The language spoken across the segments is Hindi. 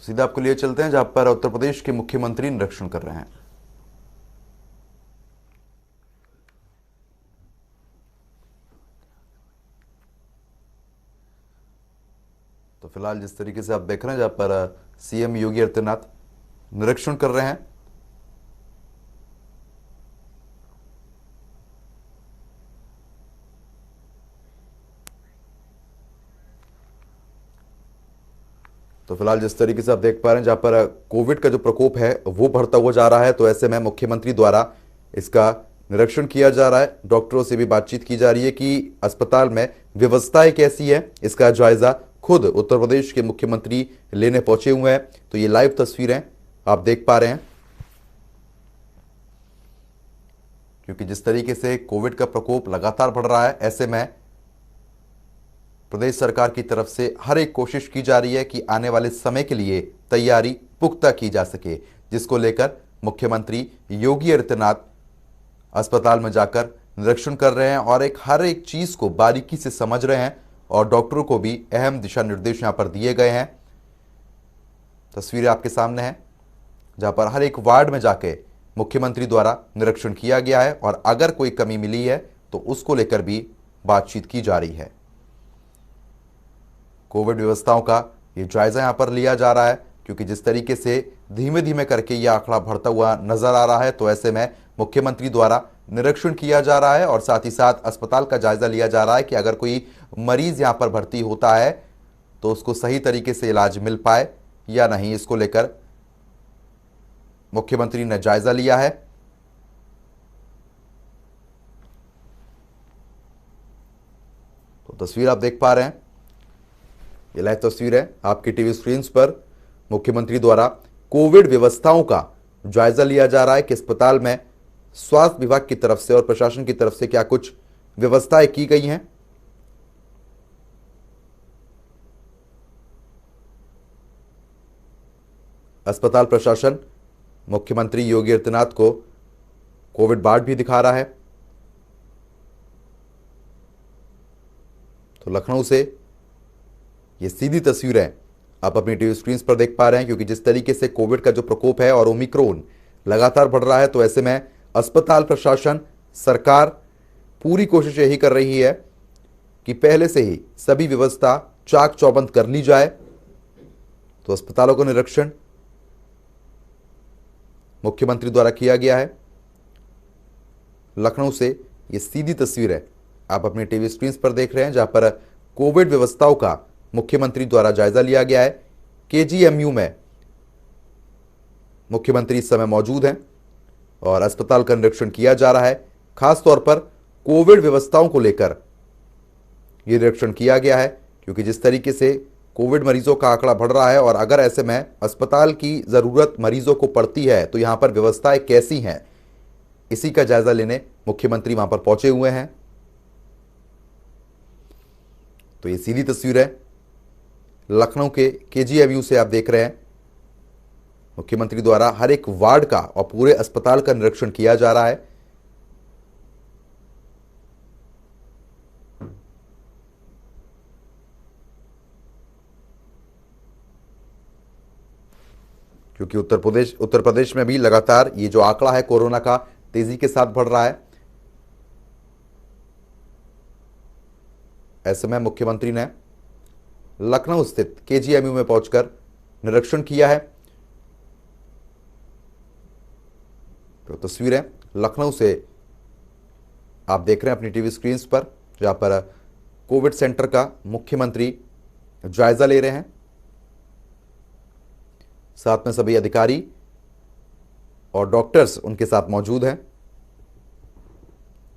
तो सीधा आपको लिए चलते हैं जहां पर उत्तर प्रदेश के मुख्यमंत्री निरीक्षण कर रहे हैं। तो फिलहाल जिस तरीके से आप देख रहे हैं जहां पर सीएम योगी आदित्यनाथ निरीक्षण कर रहे हैं, तो फिलहाल जिस तरीके से आप देख पा रहे हैं जहां पर कोविड का जो प्रकोप है वो बढ़ता हुआ जा रहा है, तो ऐसे में मुख्यमंत्री द्वारा इसका निरीक्षण किया जा रहा है। डॉक्टरों से भी बातचीत की जा रही है कि अस्पताल में व्यवस्थाएं कैसी है, इसका जायजा खुद उत्तर प्रदेश के मुख्यमंत्री लेने पहुंचे हुए हैं। तो ये लाइव तस्वीरें आप देख पा रहे हैं, क्योंकि जिस तरीके से कोविड का प्रकोप लगातार बढ़ रहा है, ऐसे में प्रदेश सरकार की तरफ से हर एक कोशिश की जा रही है कि आने वाले समय के लिए तैयारी पुख्ता की जा सके, जिसको लेकर मुख्यमंत्री योगी आदित्यनाथ अस्पताल में जाकर निरीक्षण कर रहे हैं और हर एक चीज को बारीकी से समझ रहे हैं और डॉक्टरों को भी अहम दिशा निर्देश यहां पर दिए गए हैं। तस्वीरें आपके सामने हैं जहां पर हर एक वार्ड में जाके मुख्यमंत्री द्वारा निरीक्षण किया गया है और अगर कोई कमी मिली है तो उसको लेकर भी बातचीत की जा रही है। कोविड व्यवस्थाओं का ये जायजा यहां पर लिया जा रहा है, क्योंकि जिस तरीके से धीमे धीमे करके यह आंकड़ा बढ़ता हुआ नजर आ रहा है, तो ऐसे में मुख्यमंत्री द्वारा निरीक्षण किया जा रहा है और साथ ही साथ अस्पताल का जायजा लिया जा रहा है कि अगर कोई मरीज यहां पर भर्ती होता है तो उसको सही तरीके से इलाज मिल पाए या नहीं, इसको लेकर मुख्यमंत्री ने जायजा लिया है। तो तस्वीर आप देख पा रहे हैं, ये लाइव तस्वीर है आपकी टीवी स्क्रीन पर। मुख्यमंत्री द्वारा कोविड व्यवस्थाओं का जायजा लिया जा रहा है कि अस्पताल में स्वास्थ्य विभाग की तरफ से और प्रशासन की तरफ से क्या कुछ व्यवस्थाएं की गई हैं। अस्पताल प्रशासन मुख्यमंत्री योगी आदित्यनाथ को कोविड वार्ड भी दिखा रहा है। तो लखनऊ से ये सीधी तस्वीरें आप अपनी टीवी स्क्रीन पर देख पा रहे हैं, क्योंकि जिस तरीके से कोविड का जो प्रकोप है और ओमिक्रॉन लगातार बढ़ रहा है, तो ऐसे में अस्पताल प्रशासन सरकार पूरी कोशिश यही कर रही है कि पहले से ही सभी व्यवस्था चाक चौबंद कर ली जाए। तो अस्पतालों का निरीक्षण मुख्यमंत्री द्वारा किया गया है। लखनऊ से ये सीधी तस्वीर है आप अपनी टीवी स्क्रीन पर देख रहे हैं, जहां पर कोविड व्यवस्थाओं का मुख्यमंत्री द्वारा जायजा लिया गया है। केजीएमयू में मुख्यमंत्री इस समय मौजूद हैं और अस्पताल का निरीक्षण किया जा रहा है। खासतौर पर कोविड व्यवस्थाओं को लेकर यह निरीक्षण किया गया है, क्योंकि जिस तरीके से कोविड मरीजों का आंकड़ा बढ़ रहा है और अगर ऐसे में अस्पताल की जरूरत मरीजों को पड़ती है तो यहां पर व्यवस्थाएं कैसी हैं, इसी का जायजा लेने मुख्यमंत्री वहां पर पहुंचे हुए हैं। तो ये सीधी तस्वीर है लखनऊ के केजीएमयू से आप देख रहे हैं। मुख्यमंत्री द्वारा हर एक वार्ड का और पूरे अस्पताल का निरीक्षण किया जा रहा है। क्योंकि उत्तर प्रदेश में भी लगातार ये जो आंकड़ा है कोरोना का तेजी के साथ बढ़ रहा है। ऐसे में मुख्यमंत्री ने लखनऊ स्थित केजीएमयू में पहुंचकर निरीक्षण किया है। तो तस्वीरें लखनऊ से आप देख रहे हैं अपनी टीवी स्क्रीन पर, जहां पर कोविड सेंटर का मुख्यमंत्री जायजा ले रहे हैं। साथ में सभी अधिकारी और डॉक्टर्स उनके साथ मौजूद हैं।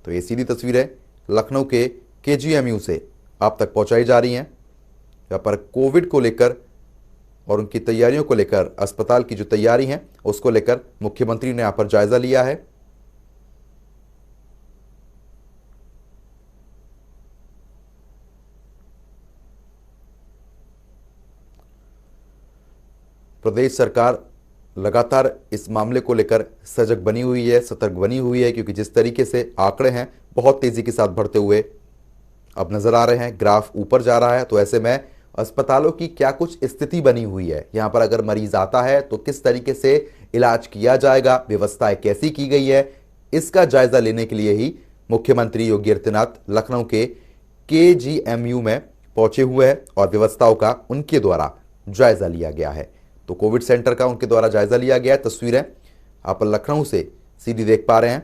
तो ये सीधी तस्वीरें लखनऊ के केजीएमयू से आप तक पहुंचाई जा रही हैं, यहाँ पर कोविड को लेकर और उनकी तैयारियों को लेकर, अस्पताल की जो तैयारी है उसको लेकर मुख्यमंत्री ने यहाँ पर जायजा लिया है। प्रदेश सरकार लगातार इस मामले को लेकर सजग बनी हुई है, सतर्क बनी हुई है, क्योंकि जिस तरीके से आंकड़े हैं बहुत तेजी के साथ बढ़ते हुए अब नजर आ रहे हैं, ग्राफ ऊपर जा रहा है। तो ऐसे में अस्पतालों की क्या कुछ स्थिति बनी हुई है, यहाँ पर अगर मरीज आता है तो किस तरीके से इलाज किया जाएगा, व्यवस्थाएं कैसी की गई है, इसका जायजा लेने के लिए ही मुख्यमंत्री योगी आदित्यनाथ लखनऊ के KGMU में पहुंचे हुए हैं और व्यवस्थाओं का उनके द्वारा जायजा लिया गया है। तो कोविड सेंटर का उनके द्वारा जायजा लिया गया है। तस्वीरें आप लखनऊ से सीधी देख पा रहे हैं,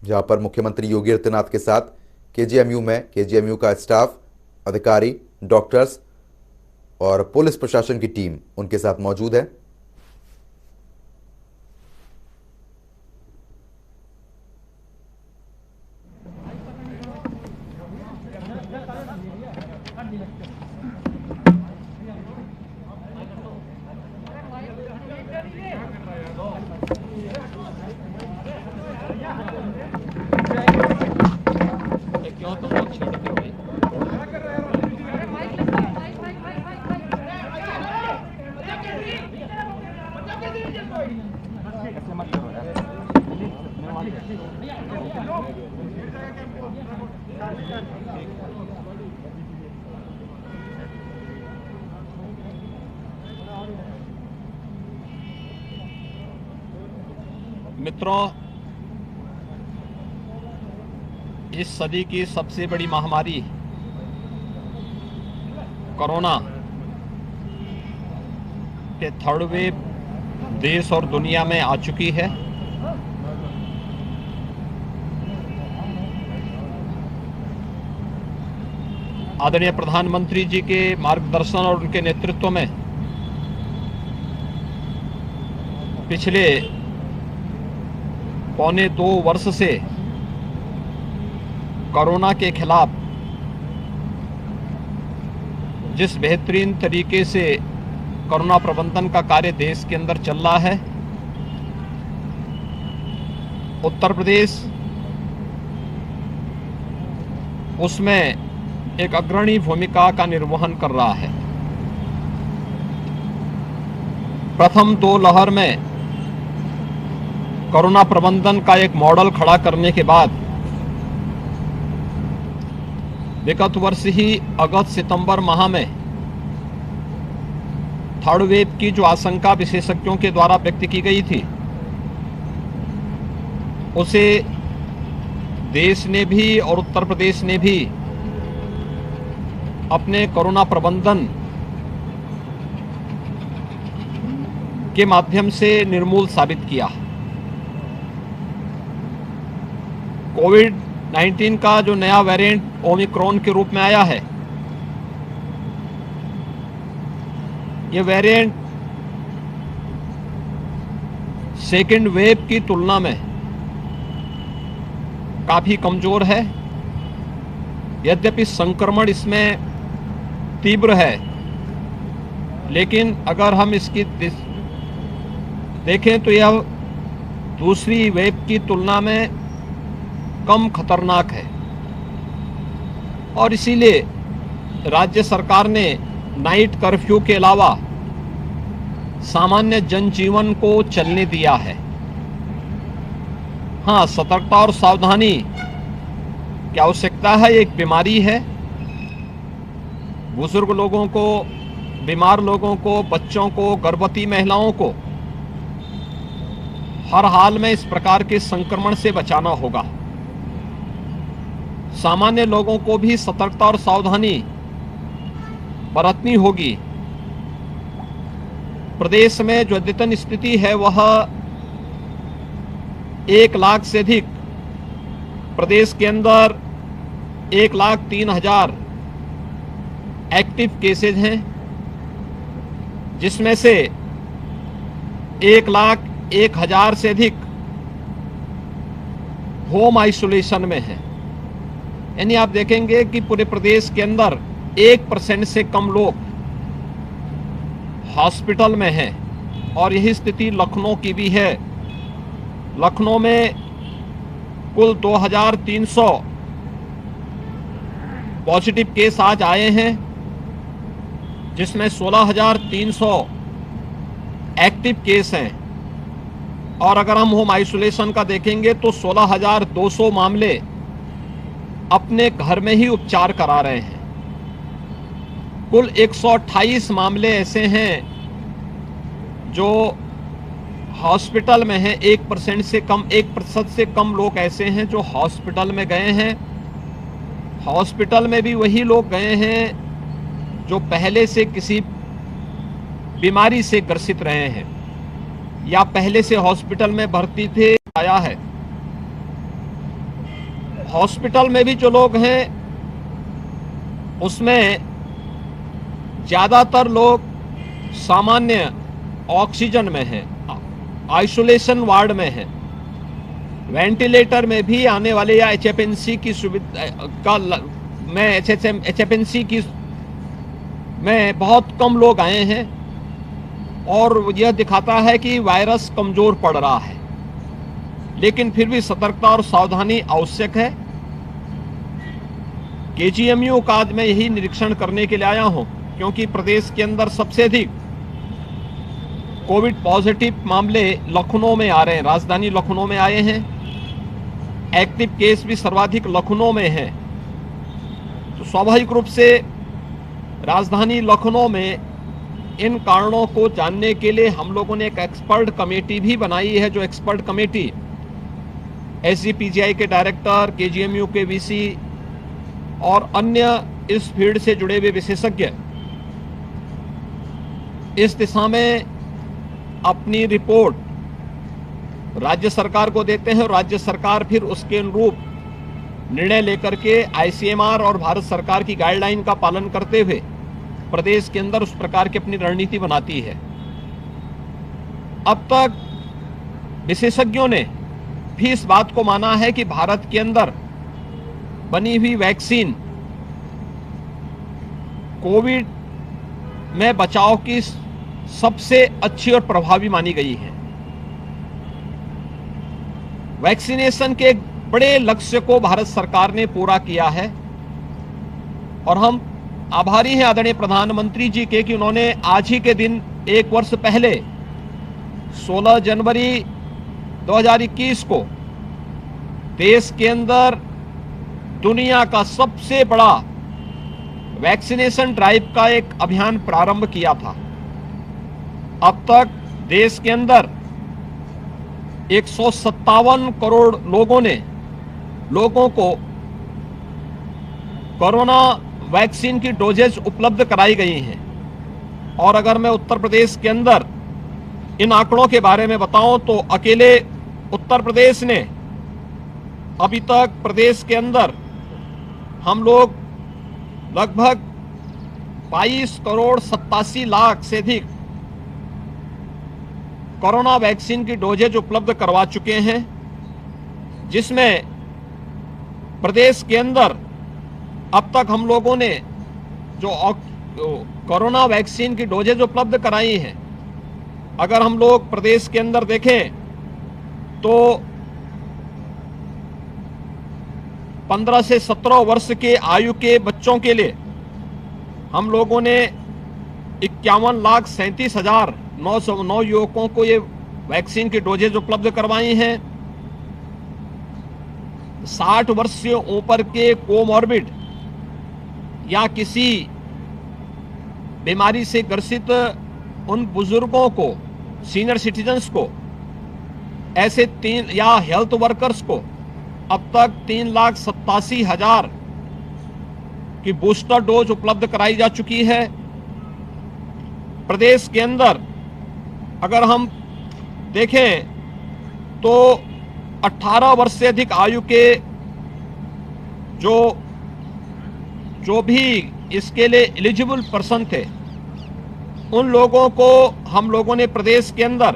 जहां पर मुख्यमंत्री योगी आदित्यनाथ के साथ KGMU में KGMU का स्टाफ, अधिकारी, डॉक्टर्स और पुलिस प्रशासन की टीम उनके साथ मौजूद है। क्यों तुम लोग छेड़ते हो भाई? ऐसे मत करो यार। मित्रों, इस सदी की सबसे बड़ी महामारी कोरोना के थर्ड वेव देश और दुनिया में आ चुकी है। आदरणीय प्रधानमंत्री जी के मार्गदर्शन और उनके नेतृत्व में पिछले पौने 2 वर्ष से कोरोना के खिलाफ जिस बेहतरीन तरीके से कोरोना प्रबंधन का कार्य देश के अंदर चल रहा है, उत्तर प्रदेश उसमें एक अग्रणी भूमिका का निर्वहन कर रहा है। प्रथम 2 लहर में कोरोना प्रबंधन का एक मॉडल खड़ा करने के बाद विगत वर्ष ही अगस्त सितंबर माह में थर्ड वेव की जो आशंका विशेषज्ञों के द्वारा व्यक्त की गई थी, उसे देश ने भी और उत्तर प्रदेश ने भी अपने कोरोना प्रबंधन के माध्यम से निर्मूल साबित किया। कोविड-19 का जो नया वेरिएंट ओमिक्रॉन के रूप में आया है, ये वेरिएंट सेकेंड वेव की तुलना में काफी कमजोर है। यद्यपि संक्रमण इसमें तीव्र है, लेकिन अगर हम इसकी देखें तो यह दूसरी वेव की तुलना में कम खतरनाक है। और इसीलिए राज्य सरकार ने नाइट कर्फ्यू के अलावा सामान्य जनजीवन को चलने दिया है। हाँ, सतर्कता और सावधानी की आवश्यकता है। एक बीमारी है, बुजुर्ग लोगों को, बीमार लोगों को, बच्चों को, गर्भवती महिलाओं को हर हाल में इस प्रकार के संक्रमण से बचाना होगा। सामान्य लोगों को भी सतर्कता और सावधानी बरतनी होगी। प्रदेश में जो अद्यतन स्थिति है वह 1 लाख से अधिक, प्रदेश के अंदर 1,03,000 एक्टिव केसेज हैं, जिसमें से 1,01,000 से अधिक होम आइसोलेशन में हैं। यानी आप देखेंगे कि पूरे प्रदेश के अंदर 1% से कम लोग हॉस्पिटल में हैं। और यही स्थिति लखनऊ की भी है। लखनऊ में कुल 2,300 पॉजिटिव केस आज आए हैं, जिसमें 16,300 एक्टिव केस हैं। और अगर हम होम आइसोलेशन का देखेंगे तो 16,200 मामले अपने घर में ही उपचार करा रहे हैं। कुल 128 मामले ऐसे हैं जो हॉस्पिटल में हैं। 1% से कम लोग ऐसे हैं जो हॉस्पिटल में गए हैं। हॉस्पिटल में भी वही लोग गए हैं जो पहले से किसी बीमारी से ग्रसित रहे हैं या पहले से हॉस्पिटल में भर्ती थे, आया है। हॉस्पिटल में भी जो लोग हैं उसमें ज्यादातर लोग सामान्य ऑक्सीजन में हैं, आइसोलेशन वार्ड में हैं। वेंटिलेटर में भी आने वाले या एचएफएनसी की सुविधा का में एचएफएनसी की में बहुत कम लोग आए हैं और यह दिखाता है कि वायरस कमजोर पड़ रहा है। लेकिन फिर भी सतर्कता और सावधानी आवश्यक है। केजीएमयू का आज मैं यही निरीक्षण करने के लिए आया हूं, क्योंकि प्रदेश के अंदर सबसे अधिक कोविड पॉजिटिव मामले लखनऊ में आ रहे हैं। राजधानी लखनऊ में आए हैं। एक्टिव केस भी सर्वाधिक लखनऊ में है। तो स्वाभाविक रूप से राजधानी लखनऊ में इन कारणों को जानने के लिए हम लोगों ने एक एक्सपर्ट कमेटी भी बनाई है, जो एक्सपर्ट कमेटी एसजीपीजीआई के डायरेक्टर, केजीएमयू के वीसी और अन्य इस फील्ड से जुड़े हुए विशेषज्ञ इस दिशा में अपनी रिपोर्ट राज्य सरकार को देते हैं और राज्य सरकार फिर उसके अनुरूप निर्णय लेकर के आईसीएमआर और भारत सरकार की गाइडलाइन का पालन करते हुए प्रदेश के अंदर उस प्रकार की अपनी रणनीति बनाती है। अब तक विशेषज्ञों ने भी इस बात को माना है कि भारत के अंदर बनी हुई वैक्सीन कोविड में बचाव की सबसे अच्छी और प्रभावी मानी गई है। वैक्सीनेशन के एक बड़े लक्ष्य को भारत सरकार ने पूरा किया है और हम आभारी हैं आदरणीय प्रधानमंत्री जी के कि उन्होंने आज ही के दिन 1 वर्ष पहले 16 जनवरी 2021 को देश के अंदर दुनिया का सबसे बड़ा वैक्सीनेशन ड्राइव का एक अभियान प्रारंभ किया था। अब तक देश के अंदर 157 करोड़ लोगों को कोरोना वैक्सीन की डोजेज उपलब्ध कराई गई हैं। और अगर मैं उत्तर प्रदेश के अंदर इन आंकड़ों के बारे में बताऊं तो अकेले उत्तर प्रदेश ने अभी तक प्रदेश के अंदर हम लोग लगभग 22 करोड़ 87 लाख से अधिक कोरोना वैक्सीन की डोजेज उपलब्ध करवा चुके हैं, जिसमें प्रदेश के अंदर अब तक हम लोगों ने जो कोरोना वैक्सीन की डोजेज उपलब्ध कराई हैं, अगर हम लोग प्रदेश के अंदर देखें तो 15 से 17 वर्ष के आयु के बच्चों के लिए हम लोगों ने 51,37,909 युवकों को ये वैक्सीन की डोजेज उपलब्ध करवाई हैं। 60 वर्ष से ऊपर के कोमॉर्बिड या किसी बीमारी से ग्रसित उन बुजुर्गों को, सीनियर सिटीजन्स को, ऐसे 3 या हेल्थ वर्कर्स को अब तक 3,87,000 की बूस्टर डोज उपलब्ध कराई जा चुकी है। प्रदेश के अंदर अगर हम देखें तो 18 वर्ष से अधिक आयु के जो भी इसके लिए एलिजिबल पर्सन थे, उन लोगों को हम लोगों ने प्रदेश के अंदर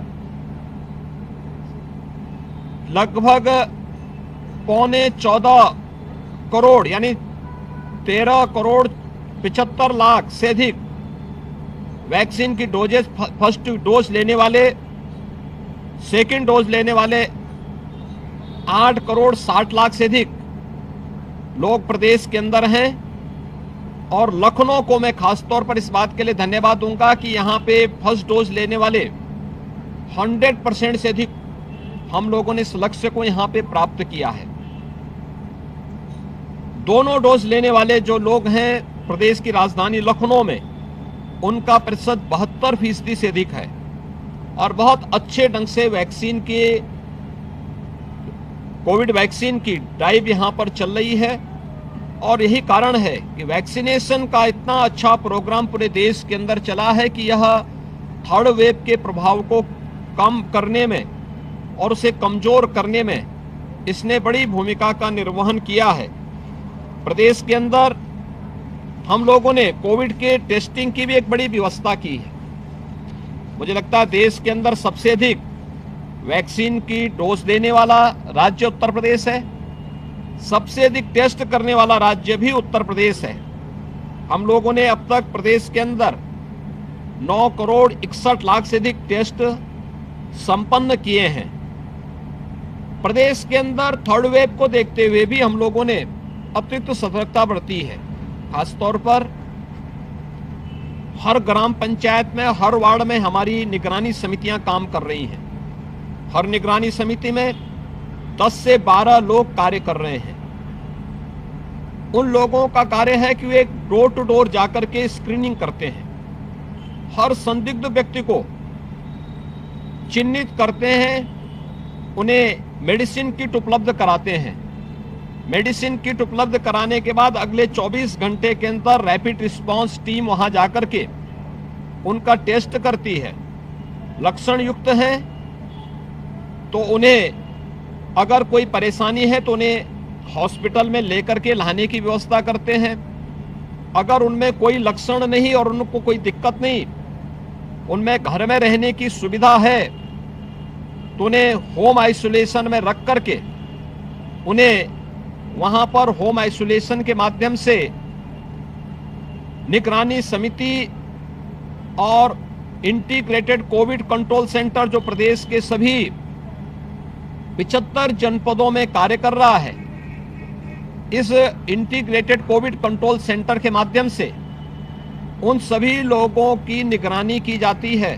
लगभग 14 करोड़ यानी 13 करोड़ 75 लाख से अधिक वैक्सीन की डोजेज, फर्स्ट डोज लेने वाले, सेकंड डोज लेने वाले 8 करोड़ 60 लाख से अधिक लोग प्रदेश के अंदर हैं। और लखनऊ को मैं खास तौर पर इस बात के लिए धन्यवाद दूंगा कि यहाँ पे फर्स्ट डोज लेने वाले 100% से अधिक हम लोगों ने इस लक्ष्य को यहाँ पे प्राप्त किया है। दोनों डोज लेने वाले जो लोग हैं प्रदेश की राजधानी लखनऊ में, उनका प्रतिशत 72% से अधिक है और बहुत अच्छे ढंग से कोविड वैक्सीन की ड्राइव यहां पर चल रही है। और यही कारण है कि वैक्सीनेशन का इतना अच्छा प्रोग्राम पूरे देश के अंदर चला है कि यह थर्ड वेव के प्रभाव को कम करने में और उसे कमजोर करने में इसने बड़ी भूमिका का निर्वहन किया है। प्रदेश के अंदर हम लोगों ने कोविड के टेस्टिंग की भी एक बड़ी व्यवस्था की है। मुझे लगता है देश के अंदर सबसे अधिक वैक्सीन की डोज देने वाला राज्य उत्तर प्रदेश है, सबसे अधिक टेस्ट करने वाला राज्य भी उत्तर प्रदेश है। हम लोगों ने अब तक प्रदेश के अंदर 9 करोड़ 61 लाख से अधिक टेस्ट संपन्न किए हैं। प्रदेश के अंदर थर्ड वेव को देखते हुए भी हम लोगों ने अतिरिक्त सतर्कता बरती है। खासतौर पर हर ग्राम पंचायत में, हर वार्ड में हमारी निगरानी समितियां काम कर रही हैं। हर निगरानी समिति में 10 से 12 लोग कार्य कर रहे हैं। उन लोगों का कार्य है कि वे डोर टू डोर जाकर के स्क्रीनिंग करते हैं, हर संदिग्ध व्यक्ति को चिन्हित करते हैं, उन्हें मेडिसिन किट उपलब्ध कराते हैं। मेडिसिन किट उपलब्ध कराने के बाद अगले 24 घंटे के अंदर रैपिड रिस्पांस टीम वहां जाकर के उनका टेस्ट करती है। लक्षण युक्त हैं तो उन्हें अगर कोई परेशानी है तो उन्हें हॉस्पिटल में लेकर के लाने की व्यवस्था करते हैं। अगर उनमें कोई लक्षण नहीं और उनको कोई दिक्कत नहीं, उनमें घर में रहने की सुविधा है, तो उन्हें होम आइसोलेशन में रख करके उन्हें वहां पर होम आइसोलेशन के माध्यम से निगरानी समिति और इंटीग्रेटेड कोविड कंट्रोल सेंटर जो प्रदेश के सभी 75 जनपदों में कार्य कर रहा है, इस इंटीग्रेटेड कोविड कंट्रोल सेंटर के माध्यम से उन सभी लोगों की निगरानी की जाती है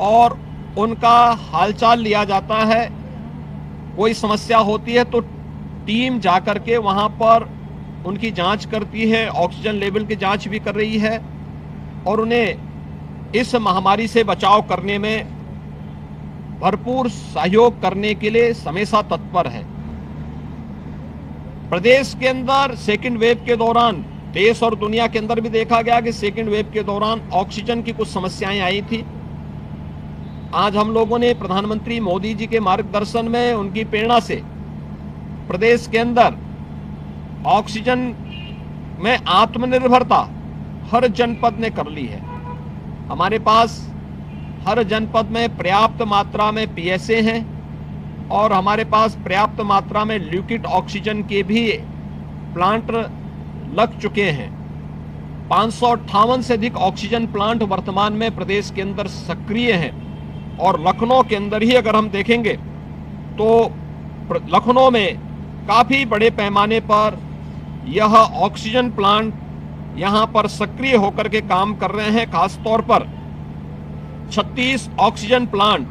और उनका हालचाल लिया जाता है। कोई समस्या होती है तो टीम जाकर के वहां पर उनकी जांच करती है, ऑक्सीजन लेवल की जांच भी कर रही है और उन्हें इस महामारी से बचाव करने में भरपूर सहयोग करने के लिए हमेशा तत्पर है। प्रदेश के अंदर सेकेंड वेव के दौरान, देश और दुनिया के अंदर भी देखा गया कि सेकेंड वेव के दौरान ऑक्सीजन की कुछ समस्याएं आई थी। आज हम लोगों ने प्रधानमंत्री मोदी जी के मार्गदर्शन में, उनकी प्रेरणा से प्रदेश के अंदर ऑक्सीजन में आत्मनिर्भरता हर जनपद ने कर ली है। हमारे पास हर जनपद में पर्याप्त मात्रा में पीएसए हैं और हमारे पास पर्याप्त मात्रा में लिक्विड ऑक्सीजन के भी प्लांट लग चुके हैं। 558 से अधिक ऑक्सीजन प्लांट वर्तमान में प्रदेश के अंदर सक्रिय हैं और लखनऊ के अंदर ही अगर हम देखेंगे तो लखनऊ में काफी बड़े पैमाने पर यह ऑक्सीजन प्लांट यहां पर सक्रिय होकर के काम कर रहे हैं। खासतौर पर 36 ऑक्सीजन प्लांट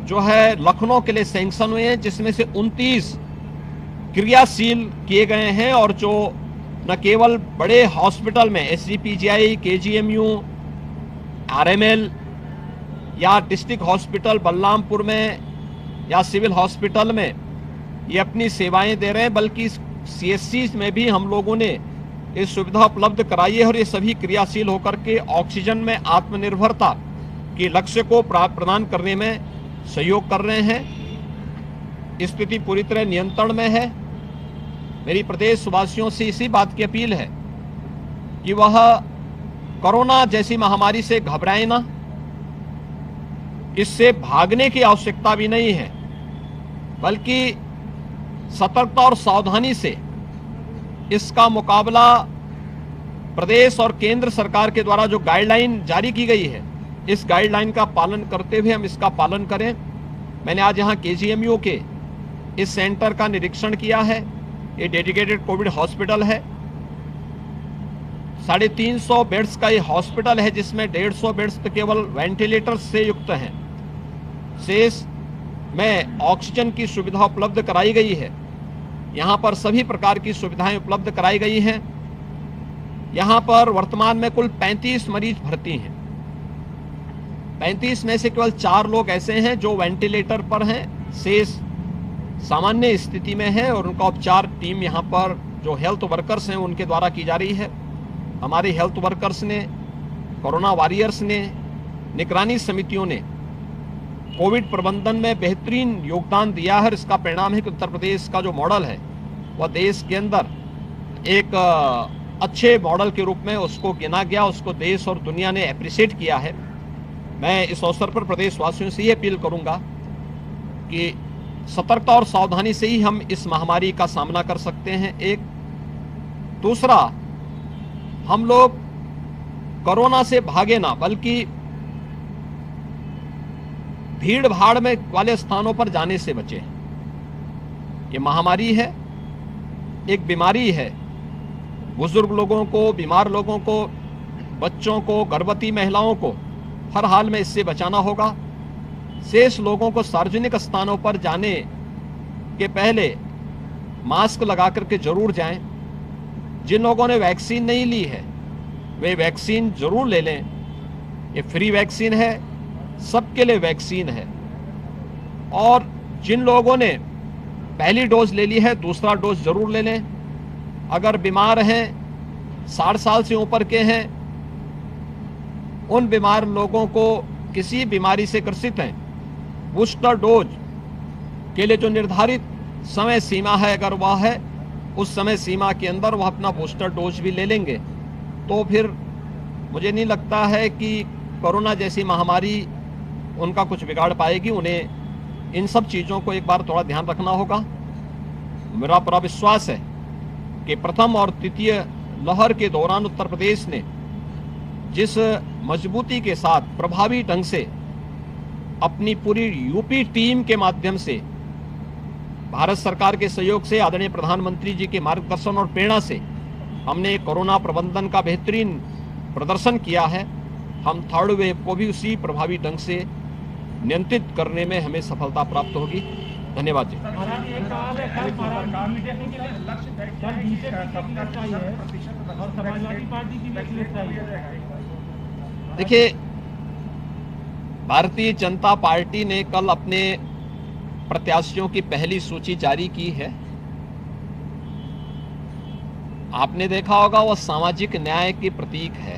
जो है लखनऊ के लिए सैंक्शन हुए हैं, जिसमें से 29 क्रियाशील किए गए हैं और जो न केवल बड़े हॉस्पिटल में एसजीपीजीआई, केजीएमयू, आरएमएल या डिस्ट्रिक्ट हॉस्पिटल बलरामपुर में या सिविल हॉस्पिटल में ये अपनी सेवाएं दे रहे हैं, बल्कि सीएससी में भी हम लोगों ने ये सुविधा उपलब्ध कराई है और ये सभी क्रियाशील होकर के ऑक्सीजन में आत्मनिर्भरता के लक्ष्य को प्रदान करने में सहयोग कर रहे हैं। स्थिति पूरी तरह नियंत्रण में है। मेरी प्रदेश वासियों से इसी बात की अपील है कि वह कोरोना जैसी महामारी से घबराए ना, इससे भागने की आवश्यकता भी नहीं है, बल्कि सतर्कता और सावधानी से इसका मुकाबला प्रदेश और केंद्र सरकार के द्वारा जो गाइडलाइन जारी की गई है, इस गाइडलाइन का पालन करते हुए हम इसका पालन करें। मैंने आज यहाँ केजीएमयू के इस सेंटर का निरीक्षण किया है। ये डेडिकेटेड कोविड हॉस्पिटल है, 350 बेड्स का ये हॉस्पिटल है, जिसमें 150 बेड्स तो केवल वेंटिलेटर से युक्त हैं। शेष में ऑक्सीजन की सुविधा उपलब्ध कराई गई है यहाँ पर सभी प्रकार की सुविधाएं उपलब्ध कराई गई हैं। यहाँ पर वर्तमान में कुल 35 मरीज भर्ती हैं। 35 में से केवल 4 लोग ऐसे हैं जो वेंटिलेटर पर हैं, शेष सामान्य स्थिति में है और उनका उपचार टीम यहाँ पर जो हेल्थ वर्कर्स हैं उनके द्वारा की जा रही है। हमारे हेल्थ वर्कर्स ने, कोरोना वॉरियर्स ने, निगरानी समितियों ने कोविड प्रबंधन में बेहतरीन योगदान दिया है। इसका परिणाम है कि उत्तर प्रदेश का जो मॉडल है वह देश के अंदर एक अच्छे मॉडल के रूप में उसको गिना गया, उसको देश और दुनिया ने अप्रिशिएट किया है। मैं इस अवसर पर प्रदेशवासियों से ये अपील करूंगा कि सतर्कता और सावधानी से ही हम इस महामारी का सामना कर सकते हैं। एक दूसरा, हम लोग कोरोना से भागे ना, बल्कि भीड़ भाड़ में वाले स्थानों पर जाने से बचे। ये महामारी है, एक बीमारी है। बुजुर्ग लोगों को, बीमार लोगों को, बच्चों को, गर्भवती महिलाओं को हर हाल में इससे बचाना होगा। शेष लोगों को सार्वजनिक स्थानों पर जाने के पहले मास्क लगा करके जरूर जाएं। जिन लोगों ने वैक्सीन नहीं ली है वे वैक्सीन जरूर ले लें। ये फ्री वैक्सीन है, सबके लिए वैक्सीन है। और जिन लोगों ने पहली डोज ले ली है दूसरा डोज जरूर ले लें। अगर बीमार हैं, 60 साल से ऊपर के हैं, उन बीमार लोगों को किसी बीमारी से ग्रसित हैं, बूस्टर डोज के लिए जो निर्धारित समय सीमा है अगर वह है, उस समय सीमा के अंदर वह अपना बूस्टर डोज भी ले लेंगे तो फिर मुझे नहीं लगता है कि कोरोना जैसी महामारी उनका कुछ बिगाड़ पाएगी। उन्हें इन सब चीज़ों को एक बार थोड़ा ध्यान रखना होगा। मेरा पूरा विश्वास है कि प्रथम और तृतीय लहर के दौरान उत्तर प्रदेश ने जिस मजबूती के साथ प्रभावी ढंग से अपनी पूरी यूपी टीम के माध्यम से, भारत सरकार के सहयोग से, आदरणीय प्रधानमंत्री जी के मार्गदर्शन और प्रेरणा से हमने कोरोना प्रबंधन का बेहतरीन प्रदर्शन किया है। हम थर्ड वेव को भी उसी प्रभावी ढंग से नियंत्रित करने में हमें सफलता प्राप्त होगी। धन्यवाद जी। देखिए, भारतीय जनता पार्टी ने कल अपने प्रत्याशियों की पहली सूची जारी की है। आपने देखा होगा वह सामाजिक न्याय की प्रतीक है।